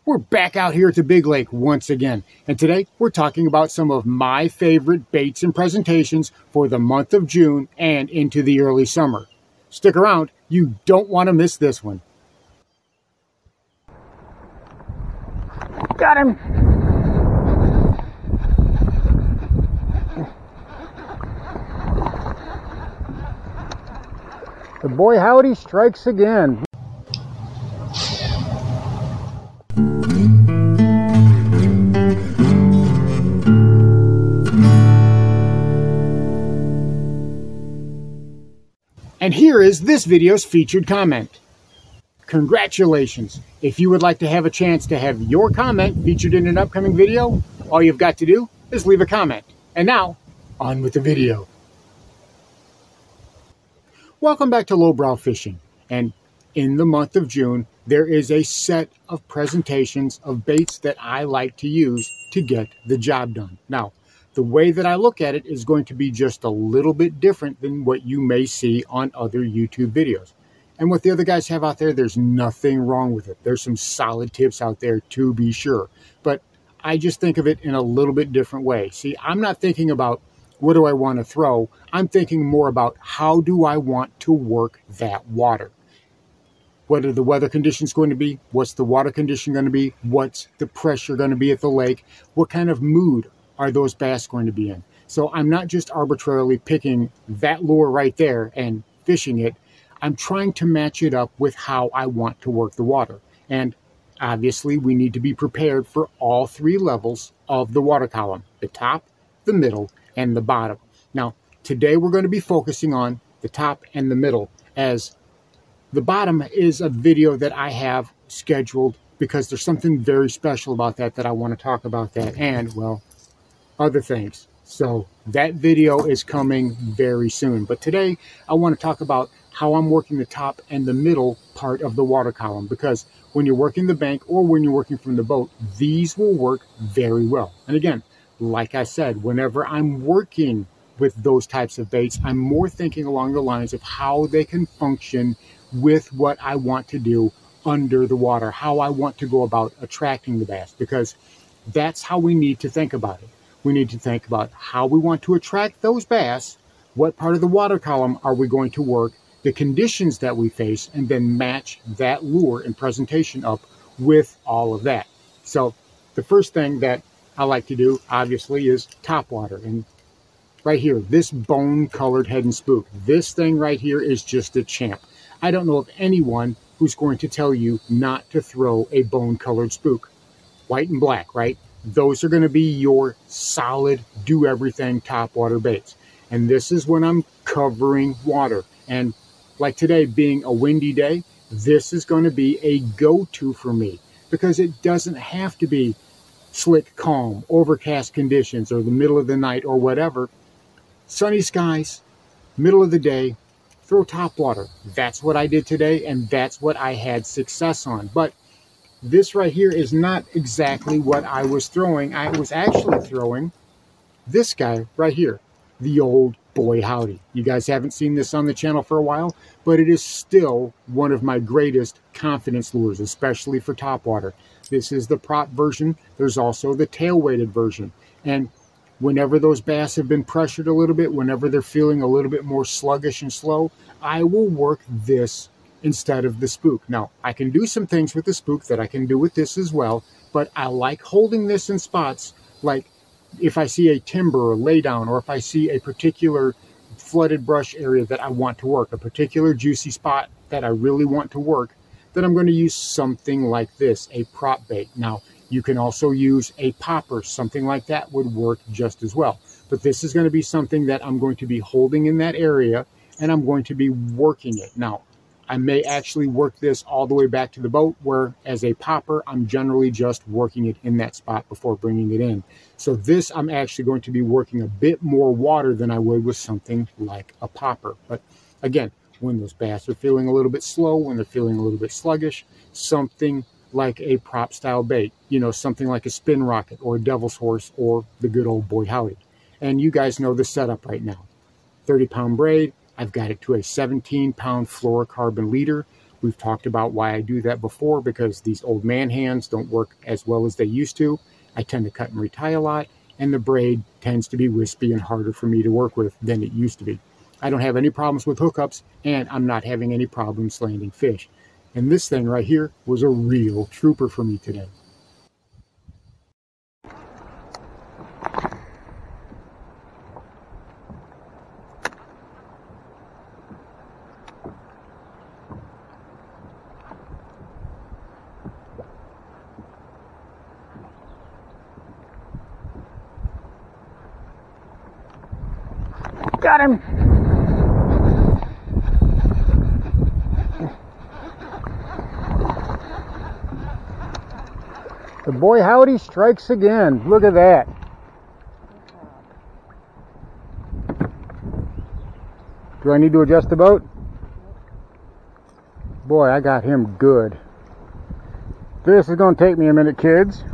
We're back out here at the Big Lake once again, and today we're talking about some of my favorite baits and presentations for the month of June and into the early summer. Stick around, you don't want to miss this one. Got him! The boy howdy strikes again. And here is this video's featured comment. Congratulations! If you would like to have a chance to have your comment featured in an upcoming video, all you've got to do is leave a comment. And now, on with the video. Welcome back to Lowbrow Fishing. And in the month of June, there is a set of presentations of baits that I like to use to get the job done. Now, the way that I look at it is going to be just a little bit different than what you may see on other YouTube videos. And what the other guys have out there, there's nothing wrong with it. There's some solid tips out there to be sure. But I just think of it in a little bit different way. See, I'm not thinking about what do I want to throw. I'm thinking more about how do I want to work that water. What are the weather conditions going to be? What's the water condition going to be? What's the pressure going to be at the lake? What kind of mood are those bass going to be in? So I'm not just arbitrarily picking that lure right there and fishing it. I'm trying to match it up with how I want to work the water. And obviously we need to be prepared for all three levels of the water column: the top, the middle, and the bottom. Now, today we're going to be focusing on the top and the middle, as the bottom is a video that I have scheduled because there's something very special about that I want to talk about that and, well, other things. So that video is coming very soon. But today I want to talk about how I'm working the top and the middle part of the water column, because when you're working the bank or when you're working from the boat, these will work very well. And again, like I said, whenever I'm working with those types of baits, I'm more thinking along the lines of how they can function with what I want to do under the water, how I want to go about attracting the bass, because that's how we need to think about it. We need to think about how we want to attract those bass, what part of the water column are we going to work, the conditions that we face, and then match that lure and presentation up with all of that. So the first thing that I like to do, obviously, is top water. And right here, this bone-colored head and spook, this thing right here is just a champ. I don't know of anyone who's going to tell you not to throw a bone-colored spook. White and black, right? Those are going to be your solid, do-everything topwater baits. And this is when I'm covering water. And like today being a windy day, this is going to be a go-to for me, because it doesn't have to be slick, calm, overcast conditions or the middle of the night or whatever. Sunny skies, middle of the day, throw topwater. That's what I did today, and that's what I had success on. But this right here is not exactly what I was throwing. I was actually throwing this guy right here, the old boy howdy. You guys haven't seen this on the channel for a while, but it is still one of my greatest confidence lures, especially for topwater. This is the prop version. There's also the tail-weighted version. And whenever those bass have been pressured a little bit, whenever they're feeling a little bit more sluggish and slow, I will work this instead of the spook. Now, I can do some things with the spook that I can do with this as well, but I like holding this in spots like if I see a timber or laydown, or if I see a particular flooded brush area that I want to work, a particular juicy spot that I really want to work, then I'm going to use something like this, a prop bait. Now, you can also use a popper. Something like that would work just as well. But this is going to be something that I'm going to be holding in that area, and I'm going to be working it. Now, I may actually work this all the way back to the boat, where as a popper, I'm generally just working it in that spot before bringing it in. So this, I'm actually going to be working a bit more water than I would with something like a popper. But again, when those bass are feeling a little bit slow, when they're feeling a little bit sluggish, something like a prop style bait, you know, something like a spin rocket or a devil's horse or the good old boy howdy. And you guys know the setup right now. 30-pound braid. I've got it to a 17-pound fluorocarbon leader. We've talked about why I do that before, because these old man hands don't work as well as they used to. I tend to cut and retie a lot, and the braid tends to be wispy and harder for me to work with than it used to be. I don't have any problems with hookups, and I'm not having any problems landing fish. And this thing right here was a real trooper for me today. Got him! The boy howdy strikes again. Look at that. Do I need to adjust the boat? Boy, I got him good. This is going to take me a minute, kids.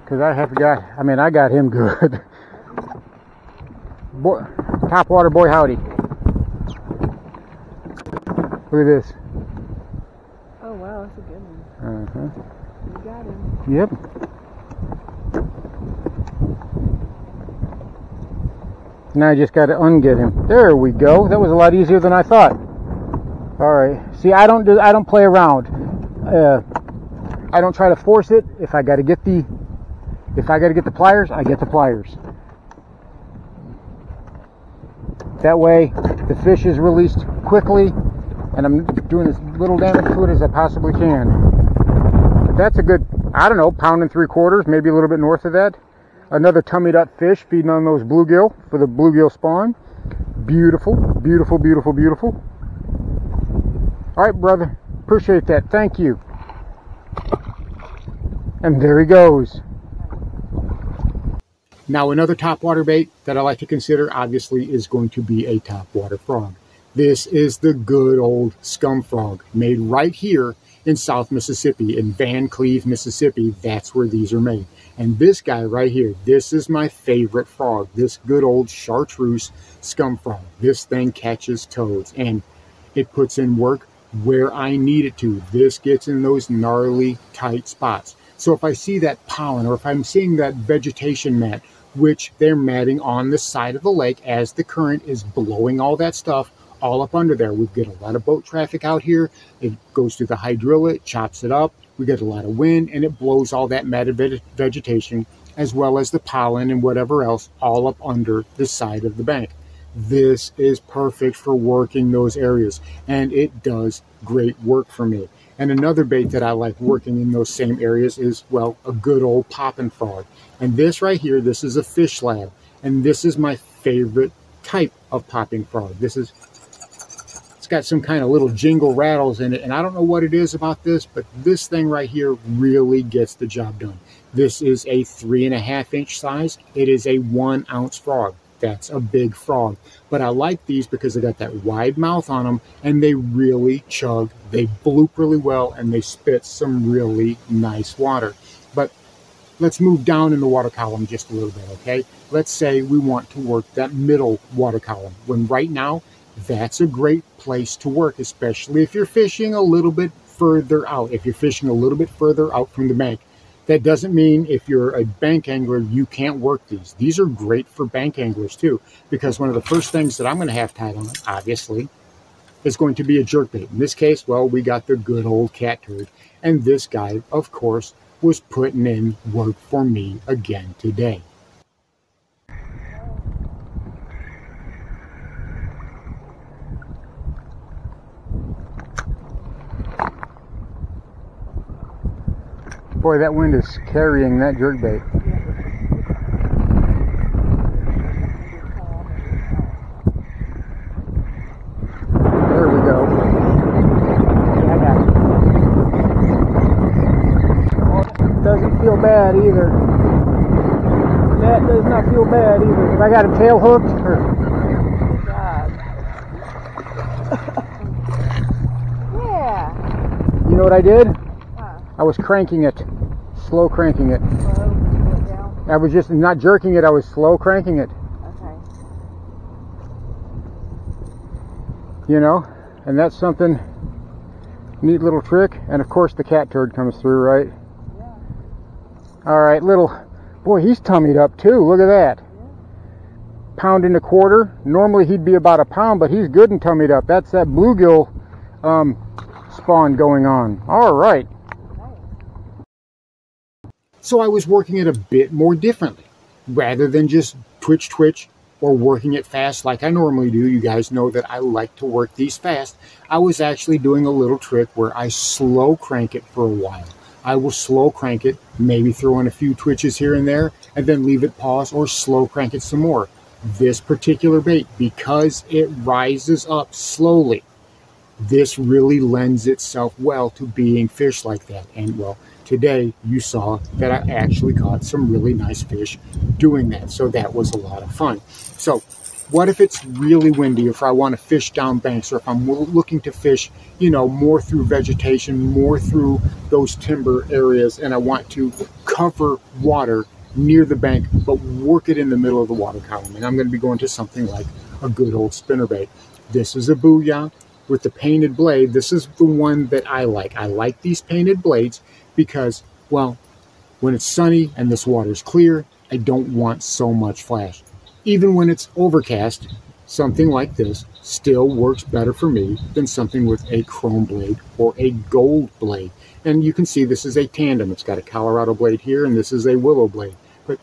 Because I got him good. Boy, topwater boy howdy. Look at this. Oh wow, that's a good one. You got him. Yep. Now I just got to unget him. There we go. That was a lot easier than I thought. All right. See, I don't play around. I don't try to force it. If I got to get the pliers, I get the pliers. That way, the fish is released quickly, and I'm doing as little damage to it as I possibly can. But that's a good, I don't know, 1 3/4 pounds, maybe a little bit north of that. Another tummied up fish feeding on those bluegill for the bluegill spawn. Beautiful, beautiful, beautiful, beautiful. All right, brother, appreciate that. Thank you. And there he goes. Now, another topwater bait that I like to consider, obviously, is going to be a topwater frog. This is the good old scum frog, made right here in South Mississippi, in Van Cleve, Mississippi. That's where these are made. And this guy right here, this is my favorite frog, this good old chartreuse scum frog. This thing catches toads, and it puts in work where I need it to. This gets in those gnarly, tight spots. So if I see that pollen, or if I'm seeing that vegetation mat, which they're matting on the side of the lake as the current is blowing all that stuff all up under there. We get a lot of boat traffic out here. It goes through the hydrilla, it chops it up. We get a lot of wind, and it blows all that matted vegetation, as well as the pollen and whatever else, all up under the side of the bank. This is perfect for working those areas, and it does great work for me. And another bait that I like working in those same areas is, well, a good old popping frog. And this right here, this is a fish lab, and this is my favorite type of popping frog. It's got some kind of little jingle rattles in it, and I don't know what it is about this, but this thing right here really gets the job done. This is a 3.5 inch size. It is a 1 ounce frog. That's a big frog. But I like these because they got that wide mouth on them, and they really chug. They bloop really well, and they spit some really nice water. But let's move down in the water column just a little bit, okay? Let's say we want to work that middle water column, when right now, that's a great place to work, especially if you're fishing a little bit further out. If you're fishing a little bit further out from the bank. That doesn't mean if you're a bank angler, you can't work these. These are great for bank anglers too, because one of the first things that I'm going to have tied on, obviously, is going to be a jerkbait. In this case, well, we got the good old cat turd. And this guy, of course, was putting in work for me again today. Boy, that wind is carrying that jerkbait. There we go. I got it. Doesn't feel bad either. That does not feel bad either. If I got a tail hooked, or... Yeah. You know what I did? I was cranking it, slow cranking it. Slow, down. I was just not jerking it, I was slow cranking it. Okay. You know, and that's something, neat little trick. And of course the cat turd comes through, right? Yeah. All right, boy, he's tummied up too. Look at that. Yeah. £1.25. Normally he'd be about £1, but he's good and tummied up. That's that bluegill spawn going on. All right. So I was working it a bit more differently. Rather than just twitch, or working it fast like I normally do, you guys know that I like to work these fast, I was actually doing a little trick where I slow crank it for a while. I will slow crank it, maybe throw in a few twitches here and there, and then leave it pause or slow crank it some more. This particular bait, because it rises up slowly, this really lends itself well to being fished like that. And well, today you saw that I actually caught some really nice fish doing that. So that was a lot of fun. So what if it's really windy, if I want to fish down banks, or if I'm looking to fish, you know, more through vegetation, more through those timber areas, and I want to cover water near the bank, but work it in the middle of the water column. And I'm going to be going to something like a good old spinnerbait. This is a Booyah with the painted blade. This is the one that I like. I like these painted blades because, well, when it's sunny and this water's clear, I don't want so much flash. Even when it's overcast, something like this still works better for me than something with a chrome blade or a gold blade. And you can see this is a tandem. It's got a Colorado blade here, and this is a willow blade. But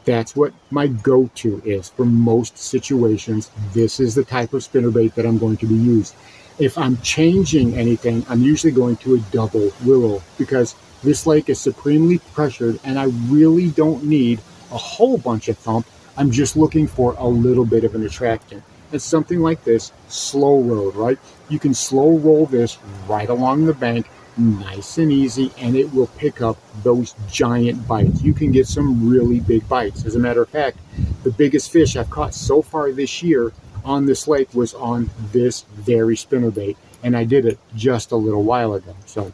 that's what my go-to is for most situations. This is the type of spinnerbait that I'm going to be using. If I'm changing anything, I'm usually going to a double willow, because this lake is supremely pressured and I really don't need a whole bunch of thump. I'm just looking for a little bit of an attraction. And something like this, slow road, right? You can slow roll this right along the bank, nice and easy, and it will pick up those giant bites. You can get some really big bites. As a matter of fact, the biggest fish I've caught so far this year on this lake was on this very spinnerbait, and I did it just a little while ago. So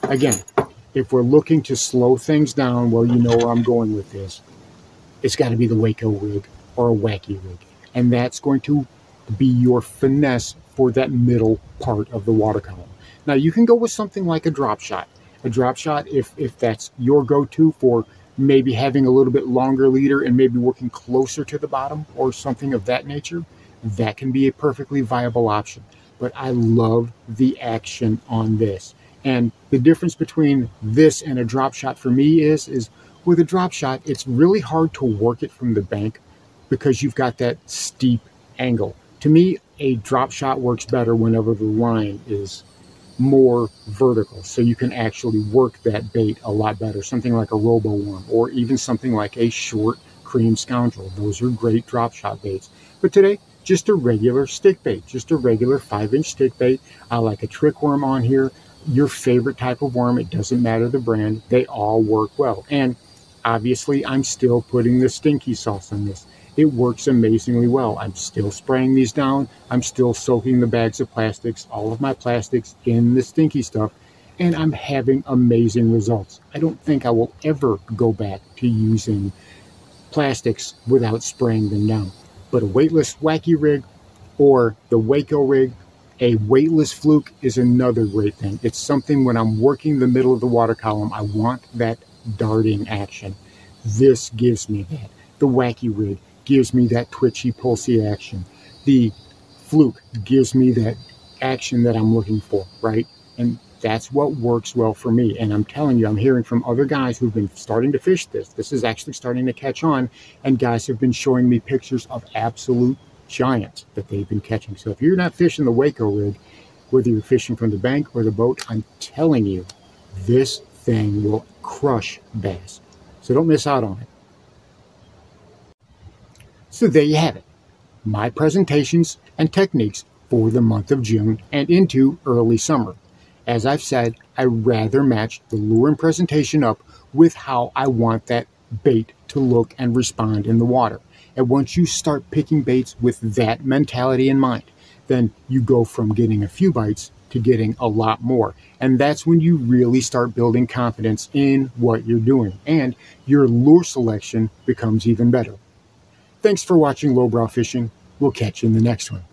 again, if we're looking to slow things down, well, you know where I'm going with this. It's got to be the Waco rig or a wacky rig, and that's going to be your finesse for that middle part of the water column. Now you can go with something like a drop shot. A drop shot, if that's your go-to for maybe having a little bit longer leader and maybe working closer to the bottom or something of that nature, that can be a perfectly viable option. But I love the action on this. And the difference between this and a drop shot for me is with a drop shot, it's really hard to work it from the bank because you've got that steep angle. To me, a drop shot works better whenever the line is more vertical, so you can actually work that bait a lot better. Something like a robo worm, or even something like a short cream scoundrel. Those are great drop shot baits. But today, just a regular stick bait, just a regular 5-inch stick bait. I like a trick worm on here, your favorite type of worm. It doesn't matter the brand, they all work well. And obviously I'm still putting the stinky sauce on this. It works amazingly well. I'm still spraying these down. I'm still soaking the bags of plastics, all of my plastics, in the stinky stuff, and I'm having amazing results. I don't think I will ever go back to using plastics without spraying them down. But a weightless wacky rig or the Waco rig, a weightless fluke is another great thing. It's something when I'm working the middle of the water column, I want that darting action. This gives me that. The wacky rig gives me that twitchy, pulsy action. The fluke gives me that action that I'm looking for, right? And that's what works well for me. And I'm telling you, I'm hearing from other guys who've been starting to fish this. This is actually starting to catch on, and guys have been showing me pictures of absolute giants that they've been catching. So if you're not fishing the Waco rig, whether you're fishing from the bank or the boat, I'm telling you, this thing will crush bass. So don't miss out on it. So there you have it, my presentations and techniques for the month of June and into early summer. As I've said, I rather match the lure and presentation up with how I want that bait to look and respond in the water. And once you start picking baits with that mentality in mind, then you go from getting a few bites to getting a lot more. And that's when you really start building confidence in what you're doing, and your lure selection becomes even better. Thanks for watching Lowbrow Fishing. We'll catch you in the next one.